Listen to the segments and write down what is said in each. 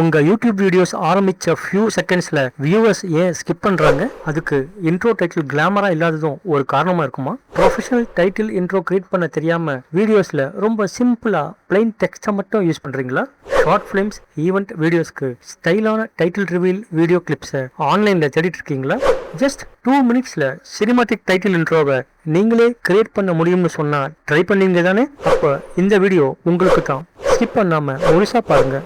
உங்க YouTube videos ஆரம்பிச்ச few செகண்ட்ஸ்ல viewers ஏன் ஸ்கிப் பண்றாங்க? அதுக்கு இன்ட்ரோ டைட்டில் கிளாமரா இல்லாததும் ஒரு காரணமா இருக்குமா? ப்ரொஃபஷனல் டைட்டில் இன்ட்ரோ கிரியேட் பண்ண தெரியாம வீடியோஸ்ல ரொம்ப சிம்பிளா பிளைன் டெக்ஸ்ட்டை மட்டும் யூஸ் பண்றீங்களா? ஷார்ட் ஃபிலிம்ஸ், ஈவெண்ட் வீடியோஸ்க்கு ஸ்டைலான டைட்டில் ரிவீல் வீடியோ கிளிப்ஸை ஆன்லைன்ல தேடிட்டு இருக்கீங்களா? ஜஸ்ட் 2 மினிட்ஸ்ல சினிமாட்டிக் டைட்டில் இன்ட்ரோவை நீங்களே கிரியேட் பண்ண முடியும்னு சொன்னா ட்ரை பண்ணீங்க தானே? அப்ப இந்த வீடியோ உங்களுக்கு தான். ஸ்கிப் பண்ணாம முழுசா பாருங்க.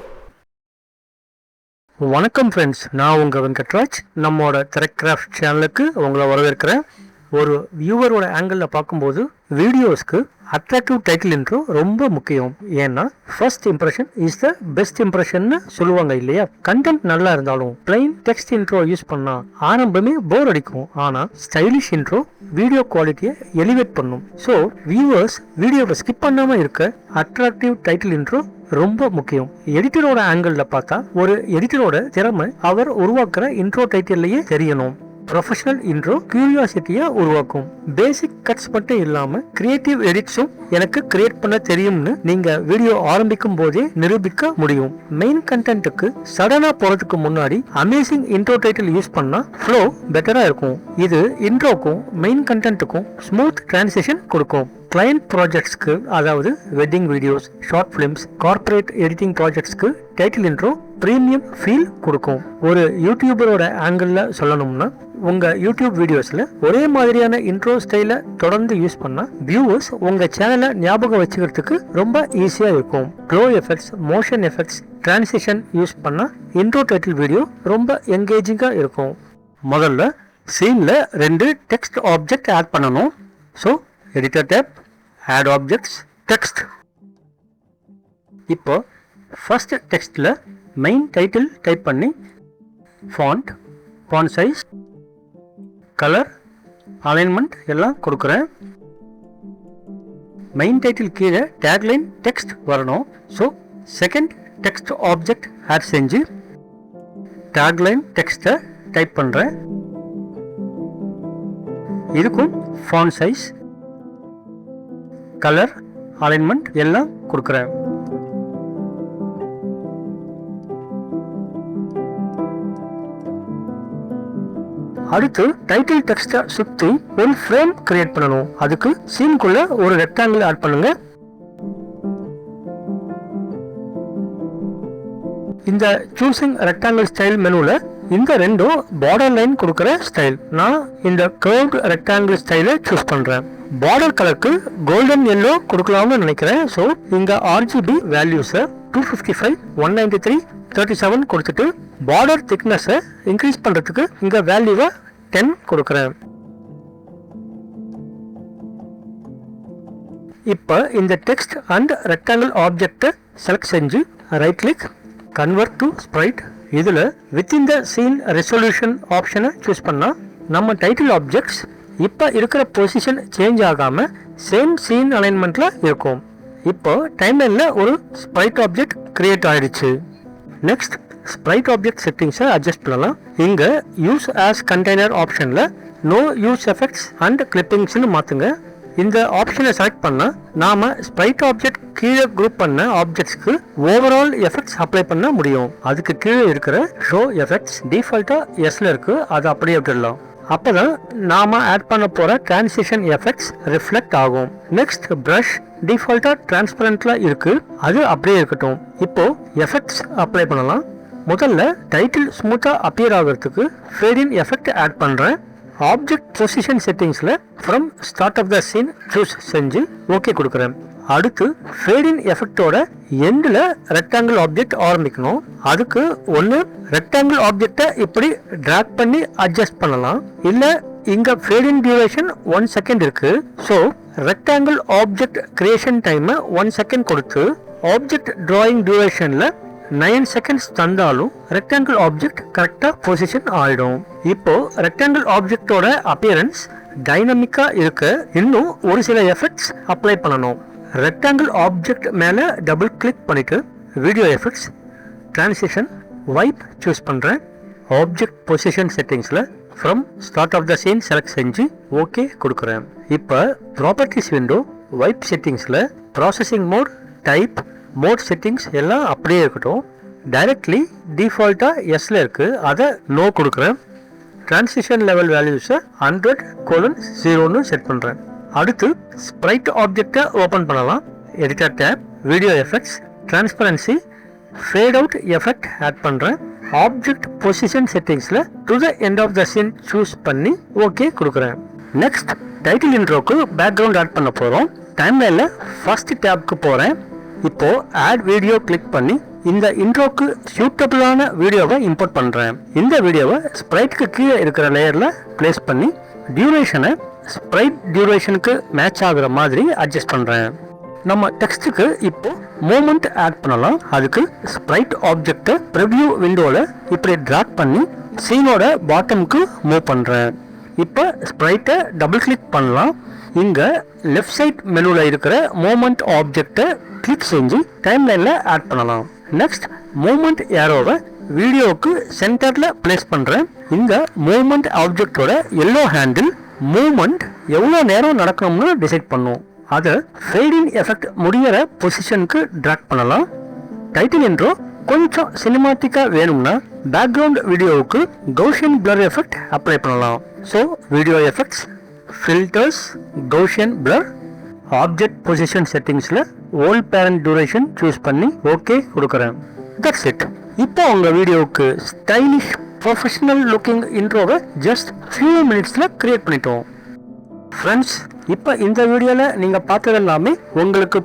வணக்கம் ஃப்ரெண்ட்ஸ், நான் உங்க வெங்கட்ராஜ். நம்மளோட திரைக்ராஃப்ட் சேனலுக்கு உங்களை வரவேற்கிறேன். ஒரு வியூவரோட ஆங்கிளில் பார்க்கும்போது வீடியோஸ்க்கு அட்ராக்டிவ் டைட்டில் இன்ட்ரோ ரொம்ப முக்கியம். ஏன்னா first impression is the best impression சொல்லுவாங்க இல்லையா? கண்டென்ட் நல்லா இருந்தாலும் பிளைன் டெக்ஸ்ட் இன்ட்ரோ யூஸ் பண்ணா ஆரம்பமே போர் அடிக்கும். ஆனா ஸ்டைலிஷ் இன்ட்ரோ வீடியோ குவாலிட்டியை எலிவேட் பண்ணும். ஸோ வியூவர்ஸ் வீடியோவை ஸ்கிப் பண்ணாம இருக்க அட்ராக்டிவ் டைட்டில் இன்ட்ரோ ரொம்ப முக்கியம். எடிட்டரோட ஆங்கிள் பார்த்தா ஒரு எடிட்டரோட திறமை அவர் உருவாக்குற இன்ட்ரோ டைட்டில்லையே தெரியணும். ப்ரொஃபஷனல் இன்ட்ரோ கியூரியாசிட்டியை உருவாக்கும். பேசிக் கட்ஸ் மட்டும் இல்லாம கிரியேட்டிவ் எடிட்ஸும் எனக்கு கிரியேட் பண்ண தெரியும்னு நீங்க வீடியோ ஆரம்பிக்கும் போதே நிரூபிக்க முடியும். மெயின் கண்டென்ட்டுக்கு சடனா போறதுக்கு முன்னாடி அமேசிங் இன்ட்ரோ டைட்டில் யூஸ் பண்ணா ஃப்ளோ பெட்டரா இருக்கும். இது இன்ட்ரோக்கும் மெயின் கண்டென்ட்டுக்கும் ஸ்மூத் டிரான்சிஷன் கொடுக்கும். கிளையண்ட் ப்ராஜெக்ட்ஸ்க்கு, அதாவது வெட்டிங் வீடியோஸ், ஷார்ட் ஃபிலிம்ஸ், கார்ப்பரேட் எடிட்டிங் ப்ராஜெக்ட்ஸ்க்கு டைட்டில் இன்ட்ரோ பிரீமியம் ஃபீல் கொடுக்கும். ஒரு யூடியூபரோட ஆங்கிள் சொல்லணும்னா உங்க யூடியூப் வீடியோஸ்ல ஒரே மாதிரியான இன்ட்ரோ ஸ்டைல தொடர்ந்து யூஸ் பண்ணா வியூவர்ஸ் உங்க சேனலை ஞாபகம் வச்சுக்கிறதுக்கு ரொம்ப ஈஸியா இருக்கும். Glow effects, motion effects, transition use பண்ணா இன்ட்ரோ டைட்டில் வீடியோ ரொம்ப என்கேஜிங்கா இருக்கும். முதல்ல சீன்ல 2 டெக்ஸ்ட் ஆப்ஜெக்ட் ஆட் பண்ணணும். So editor tab, add objects, text. இப்போ ஃபர்ஸ்ட் டெக்ஸ்ட்ல மெயின் டைட்டில் டைப் பண்ணி font, font size, colour, alignment எல்லாம் கொடுக்குறேன். மெயின் டைட்டில் கீழே டேக்லைன் டெக்ஸ்ட் வரணும். So second text object add செஞ்சு டேக்லைன் டெக்ஸ்ட்டை டைப் பண்ணுறேன். இதுக்கும் ஃபாண்ட் சைஸ், கலர், அலைன்மெண்ட் எல்லாம் கொடுக்குறேன். அடுத்து டைட்டில் டெக்ஸ்ட்டை சுற்றி ஒரு ஃப்ரேம் கிரியேட் பண்ணணும். அதுக்கு சீனுக்குள்ள ஒரு ரெக்டாங்கிள் ஆட் பண்ணுங்க. இந்த சூசிங் ரெக்டாங்கிள் ஸ்டைல் மெனுல இந்த ரெண்டும் பார்டர் லைன் கொடுக்கிற ஸ்டைல். நான் இந்த கர்வ்டு ரெக்டாங்கிள் ஸ்டைலை சூஸ் பண்றேன். பார்டர் கலருக்கு கோல்டன் எல்லோ கொடுக்கலாம்னு நினைக்கிறேன். ஸோ இங்க RGB வேல்யூஸை 255, 193, 37 கொடுத்துட்டு பார்டர் திக்னஸை இன்க்ரீஸ் பண்றதுக்கு இங்க வேல்யூவை 10 கொடுக்குறேன். இப்போ இந்த டெக்ஸ்ட் அண்ட் ரெக்டாங்கிள் ஆப்ஜெக்டை செலக்ட் செஞ்சு right click, convert to Sprite. இதுல வித்தின் த சீன் ரெசல்யூஷன் ஆப்ஷனை சூஸ் பண்ணா நம்ம டைட்டில் ஆப்ஜெக்ட்ஸ் இப்போ இருக்கிற பொசிஷன் சேஞ்ச் ஆகாம சேம் சீன் அலைன்மெண்ட்ல இருக்கும். இப்போ டைம்லைன்ல ஒரு ஸ்ப்ரைட் ஆப்ஜெக்ட் கிரியேட் ஆயிடுச்சு. நெக்ஸ்ட் ஸ்ப்ரைட் ஆப்ஜெக்ட் செட்டிங்ஸை அட்ஜஸ்ட் பண்ணலாம். இங்க யூஸ் ஆஸ் கண்டெய்னர் ஆப்ஷன்ல நோ யூஸ் எஃபெக்ட்ஸ் அண்ட் கிளிப்பிங்ஸ்னு மாத்துங்க. இந்த ஆப்ஷனை செலக்ட் பண்ணா நாம ஸ்ப்ரைட் ஆப்ஜெக்ட் கீழே குரூப் பண்ண ஆப்ஜெக்ட்ஸ்க்கு ஓவரால் எஃபெக்ட்ஸ் அப்ளை பண்ண முடியும். அதுக்கு கீழே இருக்கிற ஷோ எஃபெக்ட்ஸ் டிஃபால்ட்டா எஸ்ல இருக்கு, அதை அப்படியே விட்டுடலாம். அப்பதான் நாம ஆட் பண்ண போற டிரான்சிஷன் எஃபெக்ட்ஸ் ரிஃப்ளெக்ட் ஆகும். நெக்ஸ்ட் பிரஷ் டிஃபால்ட்டா டிரான்ஸ்பரண்ட்ல இருக்கு, அது அப்படியே இருக்கட்டும். இப்போ எஃபெக்ட்ஸ் அப்ளை பண்ணலாம். முதல்ல டைட்டில் ஸ்மூத்தா அப்பியர் ஆகிறதுக்கு ஃபேட் இன் எஃபெக்ட் ஆட் பண்றேன். ஆப்ஜெக்ட் பொசிஷன் செட்டிங்ஸ்ல from start of the scene choose செஞ்சு ஓகே கொடுக்குறேன். அடுத்து ஃபேட் இன் எஃபெக்டோட எண்ட்ல ரெக்டாங்கிள் ஆப்ஜெக்ட் ஆரம்பிக்கணும். அதுக்கு ஒன்னு ரெக்டாங்கிள் ஆப்ஜெக்டை இப்படி டிராக் பண்ணி அட்ஜஸ்ட் பண்ணலாம், இல்ல இங்க ஃபேட் இன் டியூரேஷன் 1 செகண்ட் இருக்கு. So rectangle object creation time 1 second கொடுத்து ஆப்ஜெக்ட் டிராயிங் டியூரேஷன்ல 9 செகண்ட்ஸ் தந்தாலும் ரெக்டாங்கிள் ஆப்ஜெக்ட் கரெக்டா பொசிஷன் ஆயிடும். இப்போ ரெக்டாங்கிள் ஆப்ஜெக்டோட அப்பியரன்ஸ் டைனமிக்கா இருக்க இன்னும் ஒரு சில எஃபெக்ட்ஸ் அப்ளை பண்ணணும். ரெக்டாங்கிள் ஆப்ஜெக்ட் மேல டபுள் கிளிக் பண்ணிட்டு video effects, transition, wipe choose பண்றேன். ஆப்ஜெக்ட் பொசிஷன் செட்டிங்ஸ்ல from start of the scene select செஞ்சு ஓகே கொடுக்குறேன். இப்போ ப்ராப்பர்ட்டிஸ் விண்டோ வைப் செட்டிங்ஸ்ல processing mode, type, mode settings எல்லாம் அப்படியே இருக்கட்டும். டைரக்ட்லி டிஃபால்ட்டாக எஸ்ல இருக்கு, அதை நோ கொடுக்குறேன். டிரான்சிஷன் லெவல் வேல்யூஸை 100:0ன்னு செட் பண்ணுறேன். அடுத்து ஸ்ப்ரைட் ஆப்ஜெக்டை ஓப்பன் பண்ணலாம். Editor tab, video effects, transparency, fade out effect add பண்ணுறேன். ஆப்ஜெக்ட் பொசிஷன் செட்டிங்ஸில் to the end of the scene choose பண்ணி ஓகே கொடுக்குறேன். நெக்ஸ்ட் டைட்டில் இன்ட்ரோக்கு பேக்ரவுண்ட் ஆட் பண்ண போகிறோம். டைம்லைனில் ஃபர்ஸ்ட் டேப்க்கு போகிறேன். இப்போது ஆட் வீடியோ கிளிக் பண்ணி இந்த இன்ட்ரோக்கு சூட்டபிளான வீடியோவை இம்போர்ட் பண்ணுறேன். இந்த வீடியோவை ஸ்ப்ரைட்க்கு கீழே இருக்கிற லேயரில் பிளேஸ் பண்ணி டியூரேஷனை ஸ்ப்ரைட் டியூரேஷனுக்கு மேட்ச் ஆகுற மாதிரி அட்ஜஸ்ட் பண்ணுறேன். நம்ம டெக்ஸ்ட்டுக்கு இப்போ மூமெண்ட் ஆட் பண்ணலாம். அதுக்கு ஸ்ப்ரைட் ஆப்ஜெக்டை ப்ரிவ்யூ விண்டோவில் இப்படி ட்ராக் பண்ணி சீனோட பாட்டமுக்கு மூவ் பண்ணுறேன். இப்போ ஸ்ப்ரைட்டை டபுள் கிளிக் பண்ணலாம். இங்கே லெஃப்ட் சைட் மெனுவில் இருக்கிற மூமெண்ட் ஆப்ஜெக்டை கிளிக் செஞ்சு டைம்லைனில் ஆட் பண்ணலாம். நெக்ஸ்ட் மூமெண்ட் ஏரோவை வீடியோவுக்கு சென்டரில் பிளேஸ் பண்ணுறேன். இந்த மூமெண்ட் ஆப்ஜெக்டோட எல்லோ ஹேண்டில் மூமெண்ட் எவ்வளோ நேரம் நடக்கணும்னு டிசைட் பண்ணும். அதை ஃபேடிங் எஃபெக்ட் முடிகிற பொசிஷனுக்கு ட்ராக் பண்ணலாம். டைட்டில் இன்ட்ரோ கொஞ்சம் சினிமாட்டிக்காக வேணும்னா பேக்ரவுண்ட் வீடியோவுக்கு கௌஷியன் பிளர் எஃபெக்ட் அப்ளை பண்ணலாம். So video effects, filters, gaussian blur, object position செட்டிங்ஸில் ஓல்ட் பேரண்ட் டியூரேஷன் சூஸ் பண்ணி ஓகே கொடுக்குறேன். That's it. இப்போ உங்கள் வீடியோவுக்கு ஸ்டைலிஷ் ப்ரொஃபஷனல் லுக்கிங் இன்ட்ரோவை ஜஸ்ட் ஃபியூ மினிட்ஸில் கிரியேட் பண்ணிட்டோம். ஃப்ரெண்ட்ஸ், இப்போ இந்த வீடியோவில் நீங்கள் பார்த்தது எல்லாமே உங்களுக்கு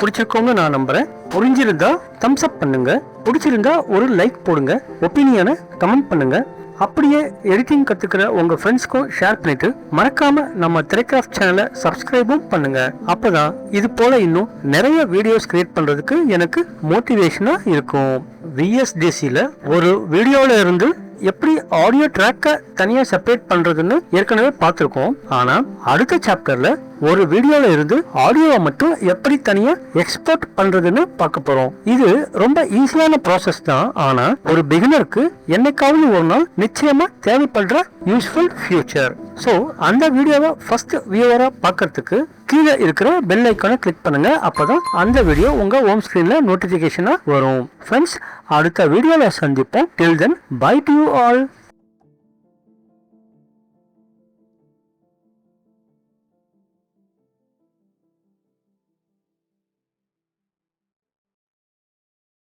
பிடிச்சிருக்கோன்னு நான் நம்புகிறேன். புரிஞ்சிருந்தா தம்ஸ் அப் பண்ணுங்க, பிடிச்சிருந்தா ஒரு லைக் போடுங்க, ஒப்பீனியனை கமெண்ட் பண்ணுங்க. அப்படியே எடிட்டிங் கற்றுக்கிற உங்கள் ஃப்ரெண்ட்ஸ்க்கும் ஷேர் பண்ணிட்டு மறக்காம நம்ம திரைக்ராஃப்ட் சேனலை சப்ஸ்கிரைபும் பண்ணுங்க. அப்போதான் இது போல இன்னும் நிறைய வீடியோஸ் கிரியேட் பண்ணுறதுக்கு எனக்கு மோட்டிவேஷனாக இருக்கும். விஎஸ்டிசியில் ஒரு வீடியோவில் இருந்து எப்படி ஆடியோ ட்ராக்கை தனியாக செப்பரேட் பண்ணுறதுன்னு ஏற்கனவே பார்த்துருக்கோம். ஆனால் அடுத்த சாப்டரில் ஒரு வீடியோவில் இருந்து ஆடியோவை மட்டும் எப்படி தனியாக எக்ஸ்போர்ட் பண்ணுறதுன்னு பார்க்க போகிறோம். இது ரொம்ப ஈஸியான ப்ராசஸ் தான். ஆனால் ஒரு பிகினருக்கு என்னைக்காவது ஒரு நாள் நிச்சயமாக தேவைப்படுற யூஸ்ஃபுல் ஃபியூச்சர். ஸோ அந்த வீடியோவை ஃபர்ஸ்ட் வியூவராக பார்க்கறதுக்கு கீழே இருக்கிற பெல் ஐக்கானை கிளிக் பண்ணுங்க. அப்போதான் அந்த வீடியோ உங்கள் ஹோம் ஸ்க்ரீனில் நோட்டிஃபிகேஷனாக வரும். ஃப்ரெண்ட்ஸ், அடுத்த வீடியோவில் சந்திப்போம். டில் தென், பை டு யூ ஆல்.